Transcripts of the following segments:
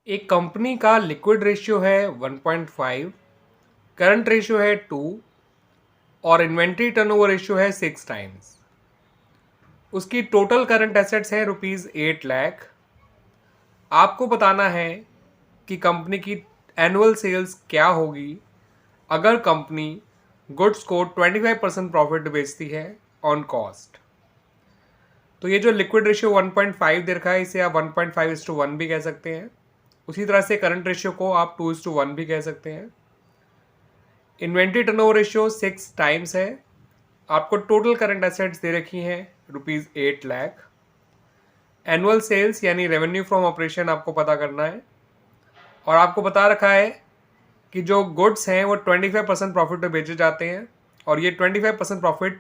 एक कंपनी का liquid ratio है 1.5, करंट रेशियो है 2 और इन्वेंट्री टर्नओवर रेशियो है 6 टाइम्स। उसकी टोटल करंट एसेट्स है ₹8 लाख। आपको बताना है कि कंपनी की एनुअल सेल्स क्या होगी अगर कंपनी गुड्स को 25% प्रॉफिट बेचती है ऑन कॉस्ट। तो ये जो लिक्विड रेशियो 1.5 दे रखा है, इसे आप 1.5:1 भी कह सकते हैं। उसी तरह से करंट रेशियो को आप 2:1 भी कह सकते हैं। इन्वेंट्री टर्नओवर रेशियो 6 टाइम्स है। आपको टोटल करंट एसेट्स दे रखी हैं ₹8 लाख। एनुअल सेल्स यानी रेवेन्यू फ्रॉम ऑपरेशन आपको पता करना है और आपको बता रखा है कि जो गुड्स हैं वो 25% प्रॉफिट पे बेचे जाते हैं और ये 25% प्रॉफिट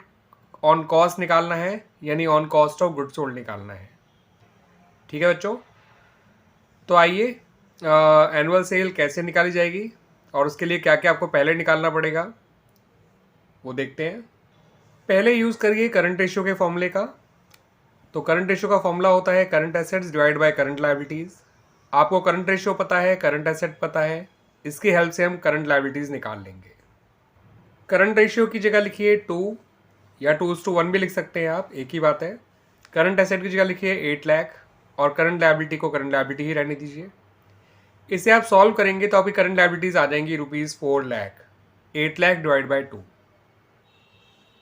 ऑन कॉस्ट निकालना है, यानी on cost of goods sold निकालना है। ठीक है बच्चों, तो आइए एनुअल सेल कैसे निकाली जाएगी और उसके लिए क्या क्या आपको पहले निकालना पड़ेगा वो देखते हैं। पहले यूज़ करिए करंट रेशियो के फॉर्मूले का। तो करंट रेशियो का फॉर्मूला होता है current assets divide by current liabilities. आपको करंट रेशियो पता है, करंट एसेट पता है, इसकी हेल्प से हम करंट लायबिलिटीज़ निकाल लेंगे। करंट रेशियो की जगह लिखिए 2 या 2:1 भी लिख सकते हैं आप, एक ही बात है। करंट एसेट की जगह लिखिए 8 लाख और करंट लायबिलिटी को करंट लायबिलिटी ही रहने दीजिए। इसे आप सॉल्व करेंगे तो आपकी करंट लायबिलिटीज़ आ जाएंगी ₹4 लाख। 8 lakh divide by 2।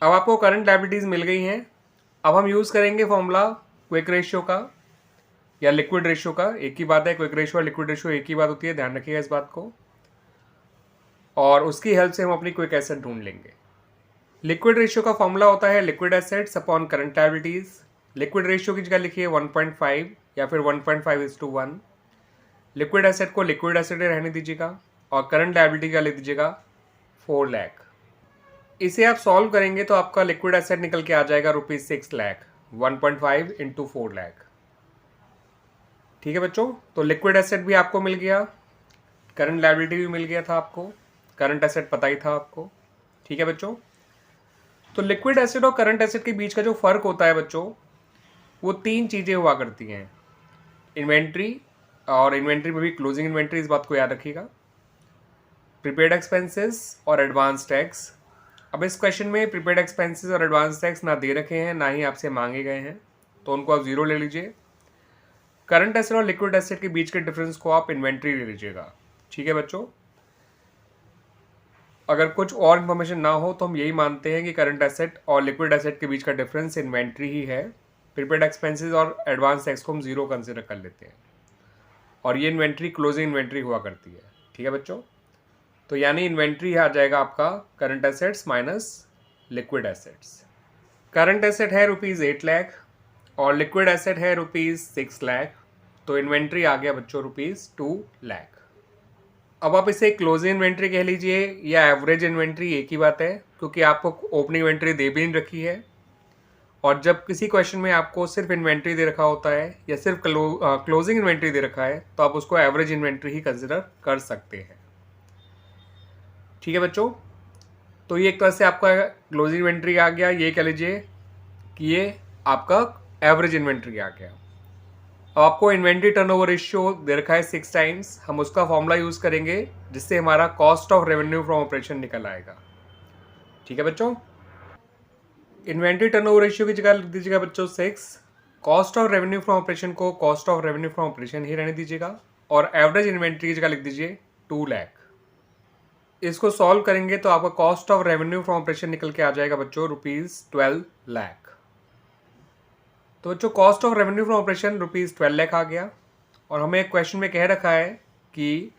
अब आपको करंट लायबिलिटीज़ मिल गई हैं। अब हम यूज़ करेंगे फॉर्मूला क्विक रेशियो का या लिक्विड रेशियो का। एक ही बात है, क्विक रेशियो और लिक्विड रेशियो एक ही बात होती है, ध्यान रखिएगा इस बात को। और उसकी हेल्प से हम अपनी क्विक एसेट ढूंढ लेंगे। लिक्विड रेशियो का फॉर्मूला होता है liquid assets upon current liabilities. Liquid ratio की जगह लिखिए 1.5 या फिर 1.5:1। लिक्विड एसेट को लिक्विड एसेट रहने दीजिएगा और करंट लायबिलिटी का लिख दीजिएगा 4 लाख। इसे आप सॉल्व करेंगे तो आपका लिक्विड एसेट निकल के आ जाएगा ₹6 लाख। 1.5 इंटू 4 लाख। ठीक है बच्चों, तो लिक्विड एसेट भी आपको मिल गया, करंट लायबिलिटी भी मिल गया था आपको, करंट एसेट पता ही था आपको। ठीक है बच्चों, तो लिक्विड एसेट और करंट एसेट के बीच का जो फ़र्क होता है बच्चों, वो 3 चीज़ें हुआ करती हैं। इन्वेंट्री, और इन्वेंट्री में भी क्लोजिंग इन्वेंट्री, इस बात को याद रखिएगा, प्रीपेड एक्सपेंसेस और एडवांस टैक्स। अब इस क्वेश्चन में प्रीपेड एक्सपेंसेस और एडवांस टैक्स ना दे रखे हैं, ना ही आपसे मांगे गए हैं, तो उनको आप 0 ले लीजिए। करंट एसेट और लिक्विड एसेट के बीच के डिफरेंस को आप इन्वेंट्री ले लीजिएगा। ठीक है बच्चों, अगर कुछ और इन्फॉर्मेशन ना हो तो हम यही मानते हैं कि करंट एसेट और लिक्विड एसेट के बीच का डिफरेंस इन्वेंट्री ही है। प्रीपेड एक्सपेंसेस और एडवांस टैक्स को हम 0 कंसिडर कर लेते हैं और ये इन्वेंट्री क्लोजिंग इन्वेंट्री हुआ करती है। ठीक है बच्चों, तो यानी इन्वेंट्री आ जाएगा आपका current assets minus liquid assets. Current asset है ₹8 लाख और लिक्विड एसेट है ₹6 लाख, तो इन्वेंट्री आ गया बच्चों ₹2 लाख। अब आप इसे क्लोजिंग इन्वेंट्री कह लीजिए या एवरेज इन्वेंट्री, एक ही बात है, क्योंकि आपको ओपनिंग इन्वेंट्री दे भी नहीं रखी है। और जब किसी क्वेश्चन में आपको सिर्फ इन्वेंट्री दे रखा होता है या सिर्फ क्लोजिंग इन्वेंट्री दे रखा है, तो आप उसको एवरेज इन्वेंट्री ही कंसिडर कर सकते हैं। ठीक है बच्चों, तो ये एक तरह से आपका क्लोजिंग इन्वेंट्री आ गया, ये कह लीजिए कि ये आपका एवरेज इन्वेंट्री आ गया। अब आपको इन्वेंट्री टर्नओवर रेशियो दे रखा है 6 टाइम्स, हम उसका फॉर्मूला यूज़ करेंगे जिससे हमारा cost of revenue from operation निकल आएगा। ठीक है बच्चों, इन्वेंट्री टर्नओवर रेशियो की जगह लिख दीजिएगा बच्चों 6, cost of revenue from operation को cost of revenue from operation ही रहने दीजिएगा और एवरेज इन्वेंट्री की जगह लिख दीजिए 2 लाख। इसको सॉल्व करेंगे तो आपका cost of revenue from operation निकल के आ जाएगा बच्चों ₹12 लाख। तो बच्चों cost of revenue from operation ₹12 lakh आ गया और हमें एक क्वेश्चन में कह रखा है कि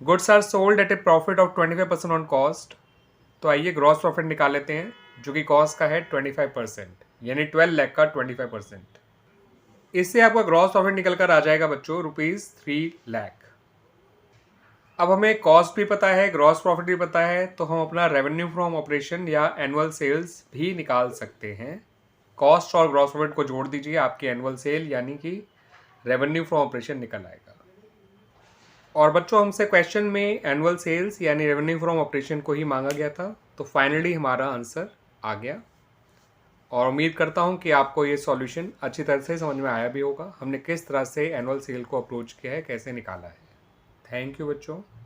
goods are sold at a profit of 25% on cost. तो आइए ग्रॉस प्रॉफिट निकाल लेते हैं, जो कि कॉस्ट का है 25%, यानी 12 लाख का 25%। इससे आपका ग्रॉस प्रॉफिट निकल कर आ जाएगा बच्चों ₹3 लाख। अब हमें कॉस्ट भी पता है, ग्रॉस प्रॉफिट भी पता है, तो हम अपना रेवेन्यू फ्रॉम ऑपरेशन या एनुअल सेल्स भी निकाल सकते हैं। कॉस्ट और ग्रॉस प्रॉफिट को जोड़ दीजिए, आपकी एनुअल सेल यानी कि रेवेन्यू फ्रॉम ऑपरेशन निकल आएगा। और बच्चों हमसे क्वेश्चन में एनुअल सेल्स यानी रेवेन्यू फ्रॉम ऑपरेशन को ही मांगा गया था, तो फाइनली हमारा आंसर आ गया। और उम्मीद करता हूं कि आपको ये सॉल्यूशन अच्छी तरह से समझ में आया भी होगा, हमने किस तरह से एनुअल सेल को अप्रोच किया है, कैसे निकाला है। थैंक यू बच्चों।